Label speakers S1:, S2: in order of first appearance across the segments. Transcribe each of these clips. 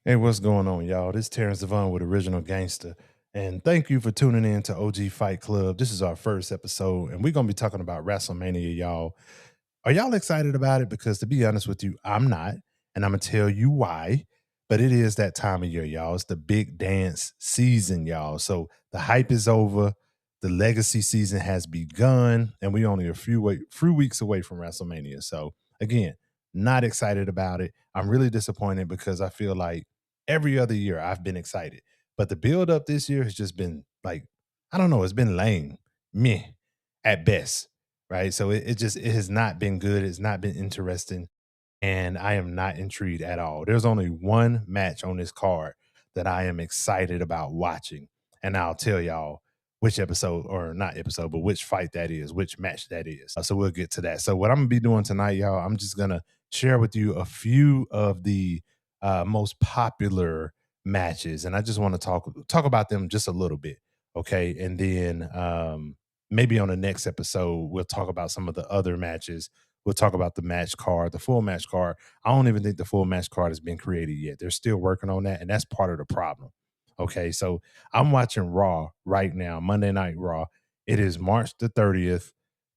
S1: Hey, what's going on, y'all? This is Terrence Devon with Original Gangster. And thank you for tuning in to OG Fight Club. This is our first episode, and we're going to be talking about WrestleMania, y'all. Are y'all excited about it? Because to be honest with you, I'm not. And I'm going to tell you why. But it is that time of year, y'all. It's the big dance season, y'all. So the hype is over. The legacy season has begun, and we only a few weeks away from WrestleMania. So again, not excited about it. I'm really disappointed because I feel like every other year I've been excited. But the build up this year has just been like, I don't know, it's been lame, meh at best. Right. So it has not been good. It's not been interesting. And I am not intrigued at all. There's only one match on this card that I am excited about watching. And I'll tell y'all which episode, or not episode, but which fight that is, which match that is. So we'll get to that. So what I'm gonna be doing tonight, y'all, I'm just gonna share with you a few of the most popular matches, and I just want to talk about them just a little bit, okay? And then maybe on the next episode we'll talk about some of the other matches. We'll talk about the match card, the full match card. I don't even think the full match card has been created yet. They're still working on that, and that's part of the problem. Okay, so I'm watching Raw right now, Monday Night Raw. It is March the 30th,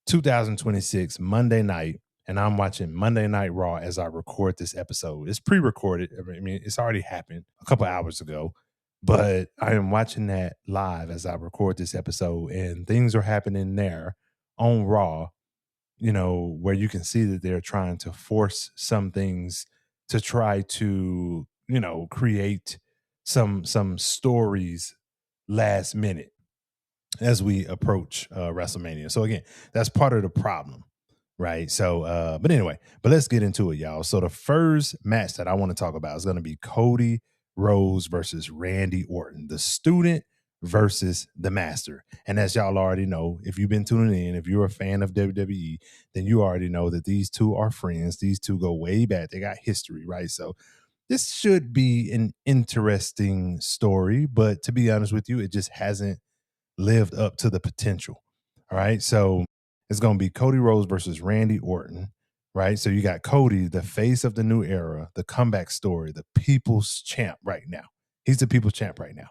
S1: 2026, Monday night, and I'm watching Monday Night Raw as I record this episode. It's pre-recorded. I mean, it's already happened a couple hours ago, but I am watching that live as I record this episode, and things are happening there on Raw, where you can see that they're trying to force some things to try to, create some stories last minute as we approach WrestleMania. So again, that's part of the problem, right? So, but anyway, but let's get into it, y'all. So the first match that I want to talk about is going to be Cody Rhodes versus Randy Orton, the student versus the master. And as y'all already know, if you've been tuning in, if you're a fan of WWE, then you already know that these two are friends. These two go way back. They got history, right? So this should be an interesting story, but to be honest with you, it just hasn't lived up to the potential. All right. So it's going to be Cody Rhodes versus Randy Orton. Right. So you got Cody, the face of the new era, the comeback story, the people's champ right now. He's the people's champ right now.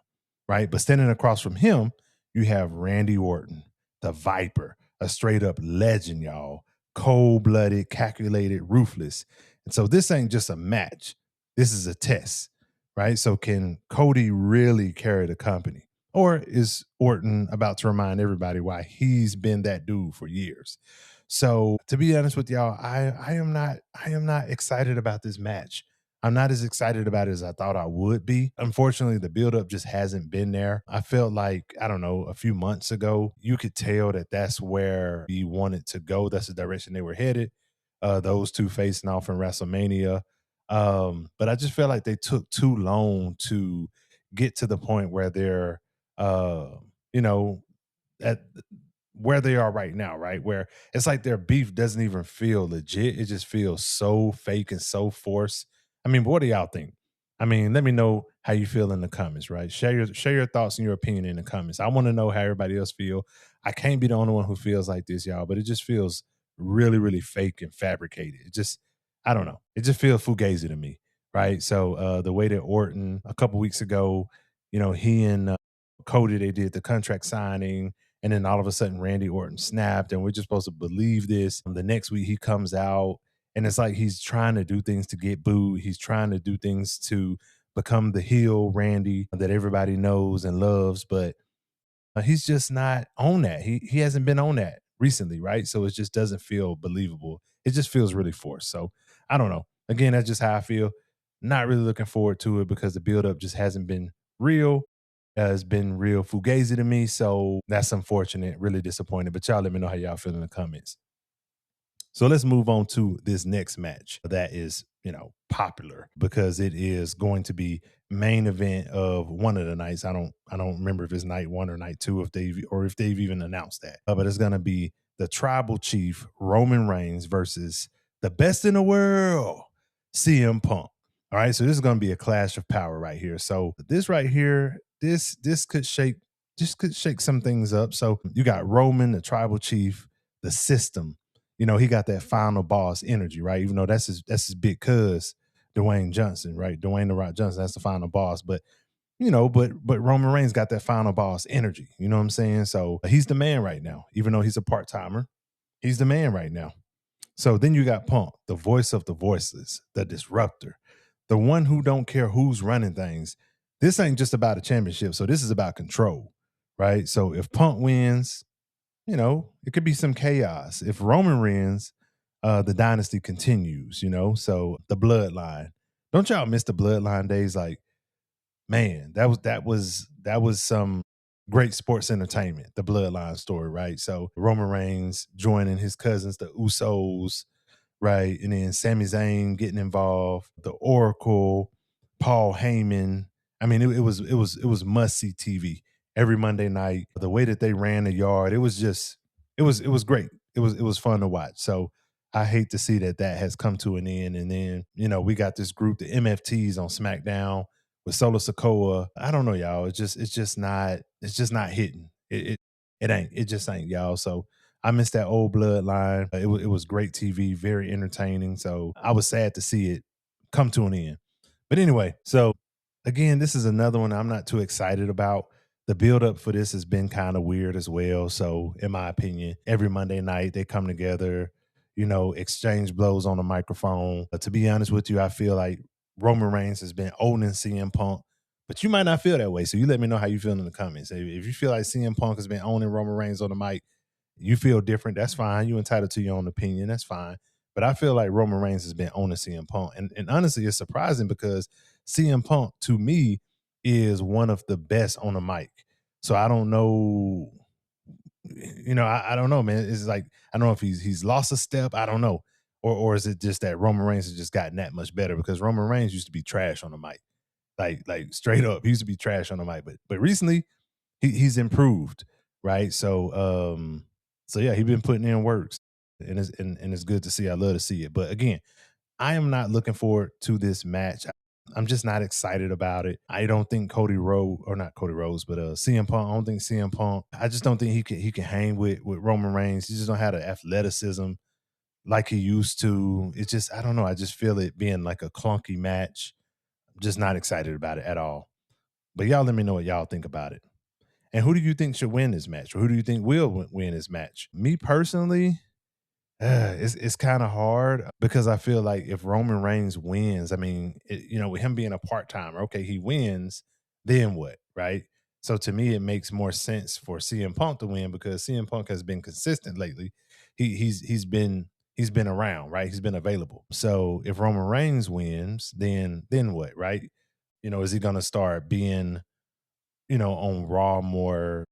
S1: Right. But standing across from him, you have Randy Orton, the Viper, a straight up legend, y'all. Cold blooded, calculated, ruthless. And so this ain't just a match. This is a test. Right. So can Cody really carry the company? Or is Orton about to remind everybody why he's been that dude for years? So to be honest with y'all, I am not excited about this match. I'm not as excited about it as I thought I would be. Unfortunately, the buildup just hasn't been there. I felt like, I don't know, a few months ago, you could tell that that's where he wanted to go. That's the direction they were headed. Those two facing off in WrestleMania. But I just feel like they took too long to get to the point where they're uh, you know, at where they are right now, right? Where it's like their beef doesn't even feel legit. It just feels so fake and so forced. I mean, what do y'all think? I mean, let me know how you feel in the comments, right? Share your thoughts and your opinion in the comments. I want to know how everybody else feel. I can't be the only one who feels like this, y'all, but it just feels really, really fake and fabricated. It just, I don't know. It just feels fugazi to me, right? So the way that Orton a couple weeks ago, he and Cody, they did the contract signing, and then all of a sudden Randy Orton snapped, and we're just supposed to believe this. The next week he comes out, and it's like he's trying to do things to get booed. He's trying to do things to become the heel Randy that everybody knows and loves, but he's just not on that. He hasn't been on that recently, right? So it just doesn't feel believable. It just feels really forced. So I don't know. Again, that's just how I feel. Not really looking forward to it because the buildup just hasn't been real. It's been real fugazi to me. So that's unfortunate, really disappointed. But y'all let me know how y'all feel in the comments. So let's move on to this next match that is, popular because it is going to be main event of one of the nights. I don't remember if it's night one or night two, if they've even announced that. But it's going to be the tribal chief Roman Reigns versus the best in the world, CM Punk. All right, so this is going to be a clash of power right here. So this right here, this could shake some things up. So you got Roman, the tribal chief, the system. He got that final boss energy, right? Even though that's his big cuz Dwayne Johnson, right? Dwayne the Rock Johnson, that's the final boss. But Roman Reigns got that final boss energy. You know what I'm saying? So he's the man right now, even though he's a part timer. He's the man right now. So then you got Punk, the voice of the voiceless, the disruptor, the one who don't care who's running things. This ain't just about a championship. So this is about control, right? So if Punk wins, it could be some chaos. If Roman wins, the dynasty continues, so the bloodline. Don't y'all miss the bloodline days? Like, man, that was some great sports entertainment, the bloodline story, right? So Roman Reigns joining his cousins, the Usos, right? And then Sami Zayn getting involved, the Oracle, Paul Heyman. I mean, it was must see TV every Monday night. The way that they ran the yard, it was great. It was fun to watch. So I hate to see that has come to an end. And then we got this group, the MFTs on SmackDown with Solo Sokoa. I don't know, y'all. It's just not hitting. It ain't. It just ain't, y'all. So I miss that old bloodline. It was great TV, very entertaining. So I was sad to see it come to an end. But anyway, so again, this is another one I'm not too excited about. The build up for this has been kind of weird as well. So, in my opinion, every Monday night they come together, exchange blows on the microphone. To be honest with you, I feel like Roman Reigns has been owning CM Punk, but you might not feel that way. So, you let me know how you feel in the comments. If you feel like CM Punk has been owning Roman Reigns on the mic, you feel different, that's fine. You're entitled to your own opinion, that's fine. But I feel like Roman Reigns has been owning CM Punk. And honestly, it's surprising because CM Punk, to me, is one of the best on the mic. So I don't know, I don't know, man. It's like, I don't know if he's lost a step. I don't know. Or is it just that Roman Reigns has just gotten that much better? Because Roman Reigns used to be trash on the mic. Like straight up. He used to be trash on the mic. But recently he's improved, right? So yeah, he's been putting in works, and it's good to see. I love to see it. But again, I am not looking forward to this match. I'm just not excited about it. I don't think Cody Rhodes, or not Cody Rhodes, but CM Punk. I don't think CM Punk. I just don't think he can hang with Roman Reigns. He just don't have the athleticism like he used to. It's just, I don't know. I just feel it being like a clunky match. I'm just not excited about it at all. But y'all let me know what y'all think about it. And who do you think should win this match? Or who do you think will win this match? Me personally, it's kind of hard because I feel like if Roman Reigns wins, I mean, with him being a part timer, okay, he wins, then what, right? So to me, it makes more sense for CM Punk to win because CM Punk has been consistent lately. He's been around, right? He's been available. So if Roman Reigns wins, then what, right? Is he going to start being on Raw more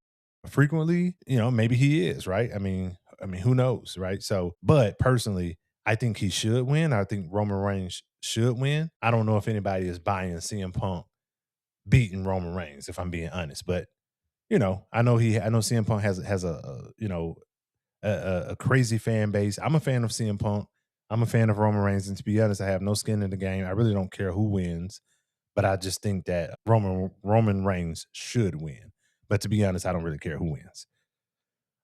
S1: frequently? Maybe he is, right? I mean, who knows, right? So, but personally, I think he should win. I think Roman Reigns should win. I don't know if anybody is buying CM Punk beating Roman Reigns, if I'm being honest. But I know CM Punk has a crazy fan base. I'm a fan of CM Punk. I'm a fan of Roman Reigns, and to be honest, I have no skin in the game. I really don't care who wins, but I just think that Roman Reigns should win. But to be honest, I don't really care who wins.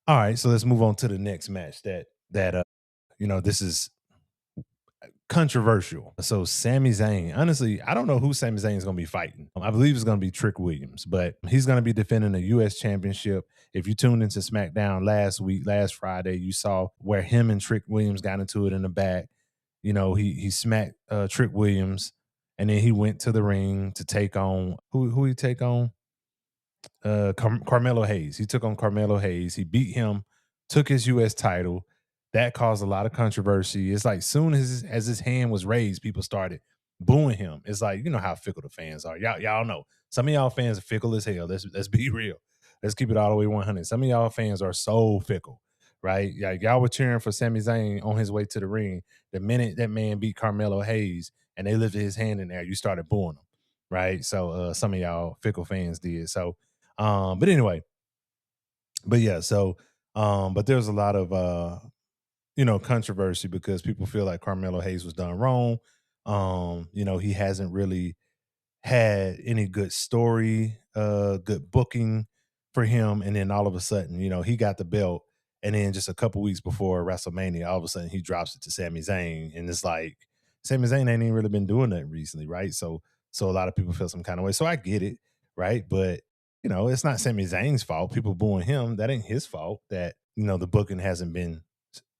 S1: All right, so let's move on to the next match. This is controversial. So Sami Zayn, honestly, I don't know who Sami Zayn is going to be fighting. I believe it's going to be Trick Williams, but he's going to be defending the U.S. Championship. If you tuned into SmackDown last Friday, you saw where him and Trick Williams got into it in the back. He smacked Trick Williams, and then he went to the ring to take on who he take on Carmelo Hayes. He took on Carmelo Hayes. He beat him, took his U.S. title. That caused a lot of controversy. It's like soon as his hand was raised, people started booing him. It's like, you know how fickle the fans are. Y'all know. Some of y'all fans are fickle as hell. Let's be real. Let's keep it all the way 100. Some of y'all fans are so fickle, right? Y'all were cheering for Sami Zayn on his way to the ring. The minute that man beat Carmelo Hayes and they lifted his hand in there, you started booing him, right? So some of y'all fickle fans did. So but anyway, but yeah, so but there's a lot of controversy because people feel like Carmelo Hayes was done wrong. He hasn't really had any good story, good booking for him, and then all of a sudden, he got the belt, and then just a couple weeks before WrestleMania, all of a sudden he drops it to Sami Zayn, and it's like, Sami Zayn ain't even really been doing that recently, right? So a lot of people feel some kind of way. So I get it, right? But it's not Sami Zayn's fault. People booing him. That ain't his fault that, the booking hasn't been,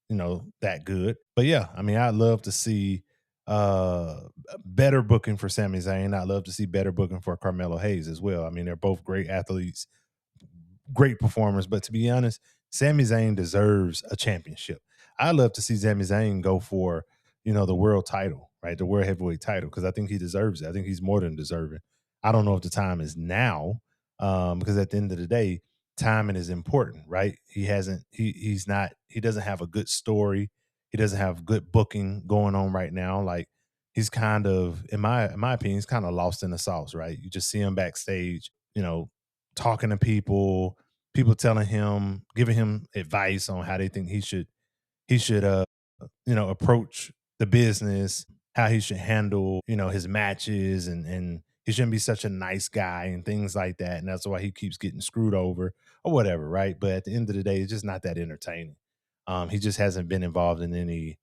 S1: that good. But yeah, I mean, I'd love to see uh better booking for Sami Zayn. I'd love to see better booking for Carmelo Hayes as well. I mean, they're both great athletes, great performers. But to be honest, Sami Zayn deserves a championship. I'd love to see Sami Zayn go for, the world title, right? The world heavyweight title, because I think he deserves it. I think he's more than deserving. I don't know if the time is now, because at the end of the day, timing is important, right? He doesn't have a good story. He doesn't have good booking going on right now. Like he's kind of, in my opinion, he's kind of lost in the sauce, right? You just see him backstage, talking to people telling him, giving him advice on how they think he should approach the business, how he should handle, his matches, and he shouldn't be such a nice guy and things like that. And that's why he keeps getting screwed over or whatever, right? But at the end of the day, it's just not that entertaining. He just hasn't been involved in any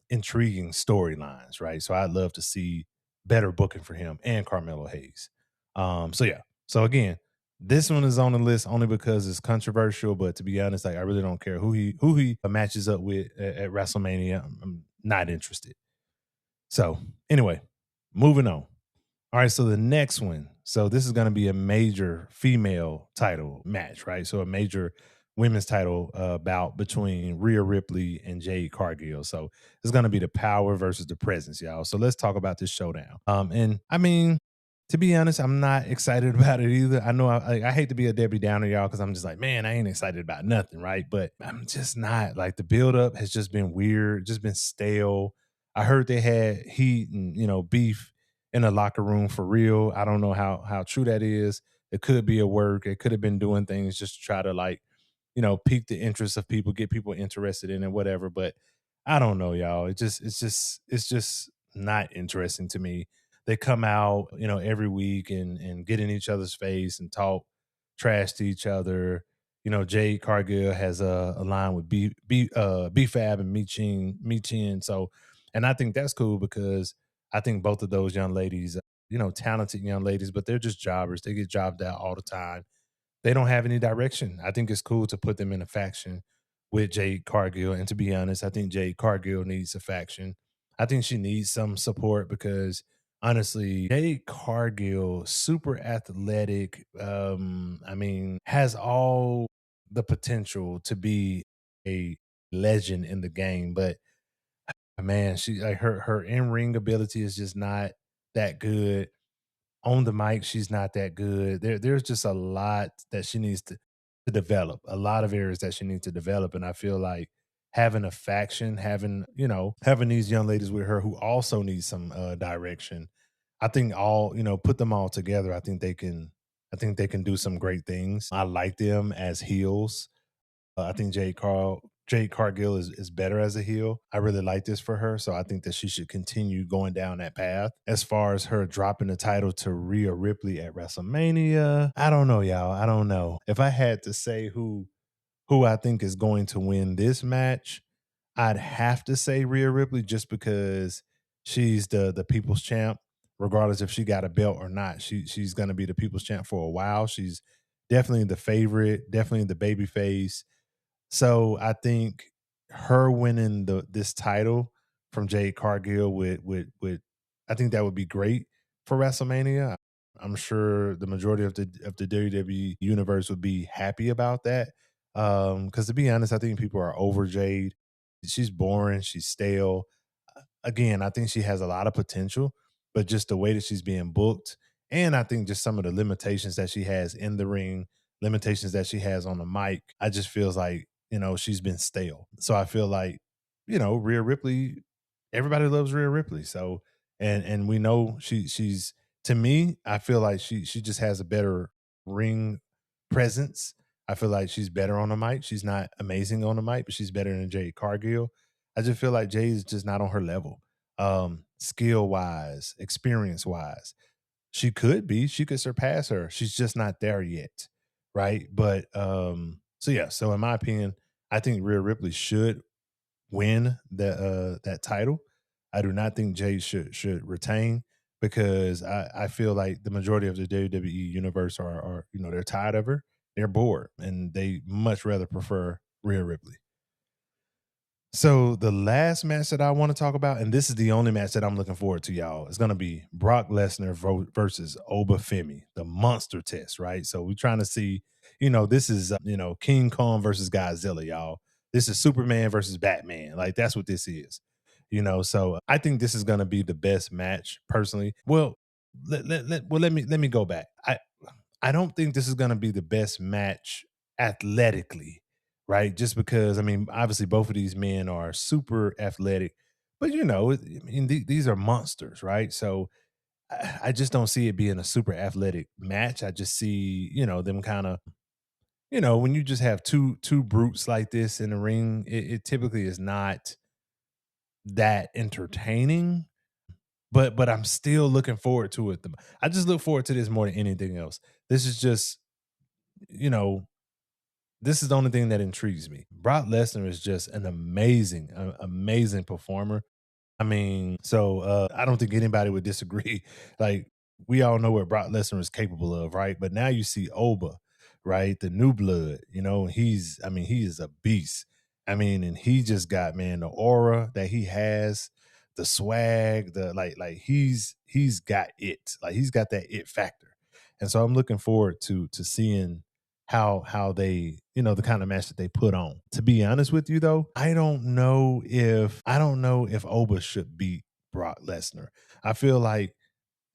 S1: intriguing storylines, right? So I'd love to see better booking for him and Carmelo Hayes. So yeah. So again, this one is on the list only because it's controversial, but to be honest, like I really don't care who he matches up with at WrestleMania. I'm not interested. So anyway, moving on. All right, so the next one. So this is going to be a major female title match, right? So a major women's title bout between Rhea Ripley and Jade Cargill. So it's going to be the power versus the presence, y'all. So let's talk about this showdown. And I mean, to be honest, I'm not excited about it either. I know I hate to be a Debbie Downer, y'all, because I'm just like, man, I ain't excited about nothing, right? But I'm just not. Like the buildup has just been weird, just been stale. I heard they had heat and beef in the locker room for real. I don't know how true that is. It could be a work. It could have been doing things just to try to like, pique the interest of people, get people interested in it, whatever. But I don't know, y'all. It's just not interesting to me. They come out, every week and get in each other's face and talk trash to each other. Jade Cargill has a line with B Fab and Me Chin. So, and I think that's cool because I think both of those young ladies, talented young ladies, but they're just jobbers. They get jobbed out all the time. They don't have any direction. I think it's cool to put them in a faction with Jade Cargill. And to be honest, I think Jade Cargill needs a faction. I think she needs some support because honestly, Jade Cargill, super athletic. I mean, has all the potential to be a legend in the game, but man, she like her in ring ability is just not that good. On the mic, she's not that good. There's just a lot that she needs to develop. A lot of areas that she needs to develop, and I feel like having a faction, having these young ladies with her who also need some direction. I think put them all together. I think they can do some great things. I like them as heels. I think Jade Cargill is better as a heel. I really like this for her, so I think that she should continue going down that path. As far as her dropping the title to Rhea Ripley at WrestleMania, I don't know, y'all. I don't know. If I had to say who I think is going to win this match, I'd have to say Rhea Ripley just because she's the people's champ. Regardless if she got a belt or not, she's gonna be the people's champ for a while. She's definitely the favorite, definitely the baby face. So I think her winning this title from Jade Cargill with I think that would be great for WrestleMania. I'm sure the majority of the WWE universe would be happy about that. Because to be honest, I think people are over Jade. She's boring, she's stale. Again, I think she has a lot of potential, but just the way that she's being booked, and I think just some of the limitations that she has in the ring, limitations that she has on the mic, I just feels like she's been stale. So I feel like Rhea Ripley, everybody loves Rhea Ripley. So and we know she's to me, I feel like she just has a better ring presence. I feel like she's better on the mic. She's not amazing on the mic, but she's better than Jade Cargill. I just feel like Jay is just not on her level. Skill wise, experience wise. She could be, she could surpass her. She's just not there yet. Right. But so yeah, so in my opinion, I think Rhea Ripley should win that title. I do not think Jade should retain because I feel like the majority of the WWE universe are they're tired of her, they're bored, and they much rather prefer Rhea Ripley. So the last match that I want to talk about, and this is the only match that I'm looking forward to, y'all, is going to be Brock Lesnar versus Oba Femi, the monster test, right? So we're trying to see, this is King Kong versus Godzilla, y'all. This is Superman versus Batman, like that's what this is, So I think this is going to be the best match, personally. Well, let me go back. I don't think this is going to be the best match athletically, right? Just because, I mean, obviously both of these men are super athletic, but I mean, these are monsters, right? So I just don't see it being a super athletic match. I just see, them kind of, when you just have two brutes like this in the ring, it typically is not that entertaining. But I'm still looking forward to it. I just look forward to this more than anything else. This is just, you know, this is the only thing that intrigues me. Brock Lesnar is just an amazing performer. I mean, so I don't think anybody would disagree. Like we all know what Brock Lesnar is capable of, right? But now you see Oba, right? The new blood, I mean, he is a beast. I mean, and he just got, man, the aura that he has, the swag, the like he's got it. Like he's got that it factor. And so I'm looking forward to seeing how they, the kind of match that they put on. To be honest with you though, I don't know if Oba should beat Brock Lesnar. I feel like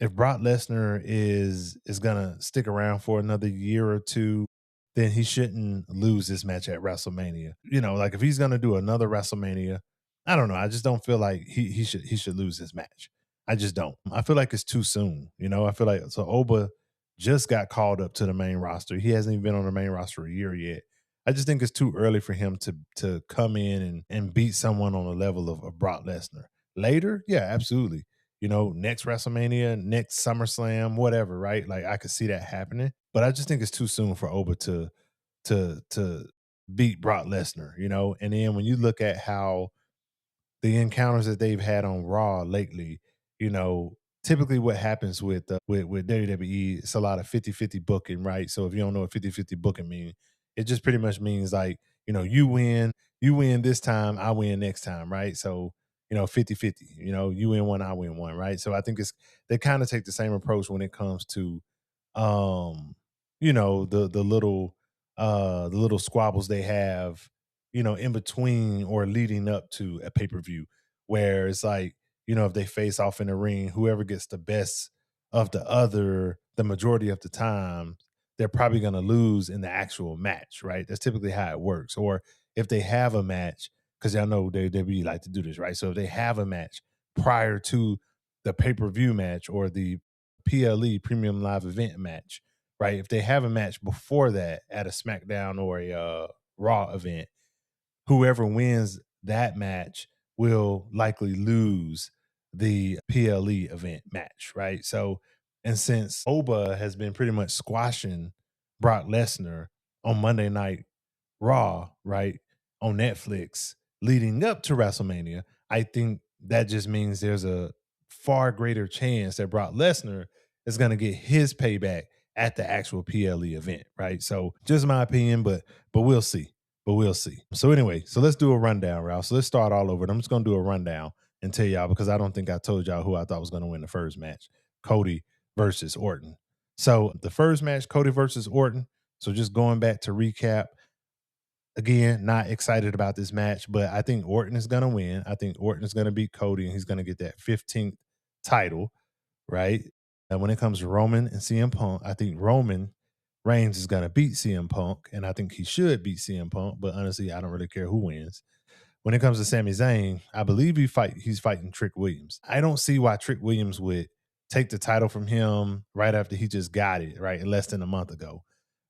S1: if Brock Lesnar is gonna stick around for another year or two, then he shouldn't lose this match at WrestleMania. Like if he's gonna do another WrestleMania, I don't know. I just don't feel like he should lose this match. I just don't. I feel like it's too soon. I feel like so Oba just got called up to the main roster. He hasn't even been on the main roster a year yet. I just think it's too early for him to come in and beat someone on the level of Brock Lesnar. Later, yeah, absolutely. Next WrestleMania, next SummerSlam, whatever, right? Like I could see that happening, but I just think it's too soon for Oba to beat Brock Lesnar, And then when you look at how the encounters that they've had on Raw lately, you know, typically what happens with WWE, it's a lot of 50-50 booking, right? So if you don't know what 50-50 booking means, it just pretty much means like, you win this time, I win next time, right? So, 50-50, you win one, I win one, right? So I think they kind of take the same approach when it comes to um, the little squabbles they have, in between or leading up to a pay-per-view where it's like, if they face off in the ring, whoever gets the best of the other the majority of the time, they're probably going to lose in the actual match, right? That's typically how it works. Or if they have a match, because y'all know they really like to do this, right? So if they have a match prior to the pay-per-view match or the PLE premium live event match, right? If they have a match before that at a SmackDown or a Raw event, whoever wins that match will likely lose the PLE event match, right? So, and since Oba has been pretty much squashing Brock Lesnar on Monday Night Raw, right, on Netflix leading up to WrestleMania, I think that just means there's a far greater chance that Brock Lesnar is going to get his payback at the actual PLE event, right? So, just my opinion, but we'll see. But we'll see. So anyway, so let's do a rundown, Ralph. So let's start all over. I'm just going to do a rundown and tell y'all because I don't think I told y'all who I thought was going to win the first match: Cody versus Orton. So the first match, Cody versus Orton. So just going back to recap, again, not excited about this match, but I think Orton is going to win. I think Orton is going to beat Cody and he's going to get that 15th title, right? And when it comes to Roman and CM Punk, I think Roman Reigns is going to beat CM Punk, and I think he should beat CM Punk, but honestly, I don't really care who wins. When it comes to Sami Zayn, I believe he's fighting Trick Williams. I don't see why Trick Williams would take the title from him right after he just got it, right, less than a month ago,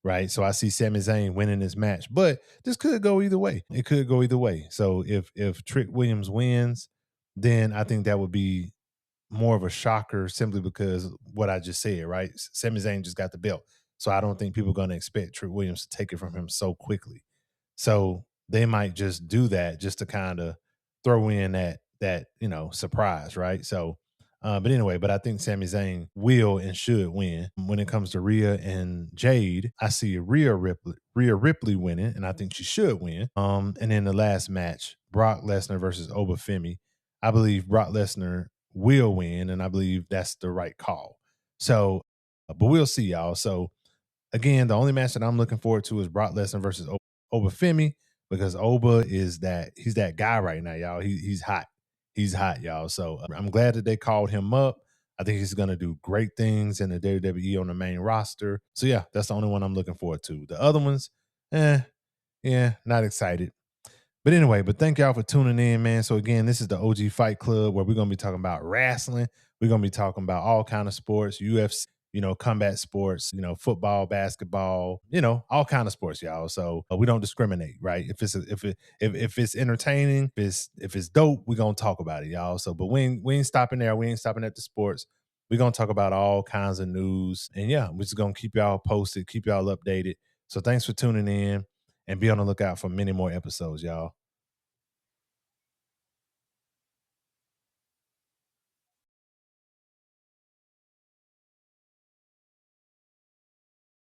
S1: right? So I see Sami Zayn winning this match, but this could go either way. It could go either way. So if Trick Williams wins, then I think that would be more of a shocker simply because what I just said, right? Sami Zayn just got the belt. So I don't think people are going to expect Trick Williams to take it from him so quickly. So they might just do that just to kind of throw in that surprise, right? So, but anyway, but I think Sami Zayn will and should win. When it comes to Rhea and Jade, I see Rhea Ripley winning, and I think she should win. And then the last match, Brock Lesnar versus Obafemi. I believe Brock Lesnar will win, and I believe that's the right call. So, but we'll see, y'all. So again, the only match that I'm looking forward to is Brock Lesnar versus Obafemi, because Oba he's that guy right now, y'all. He's hot. He's hot, y'all. So I'm glad that they called him up. I think he's gonna do great things in the WWE on the main roster. So yeah, that's the only one I'm looking forward to. The other ones, yeah, not excited. But anyway, but thank y'all for tuning in, man. So again, this is the OG Fight Club, where we're gonna be talking about wrestling. We're gonna be talking about all kind of sports, UFC, combat sports, football, basketball, all kind of sports, y'all. So we don't discriminate, right? If it's entertaining, if it's dope, we're gonna talk about it, y'all. So, but we ain't stopping there. We ain't stopping at the sports. We're gonna talk about all kinds of news, and yeah, we're just gonna keep y'all posted, keep y'all updated. So thanks for tuning in, and be on the lookout for many more episodes, y'all.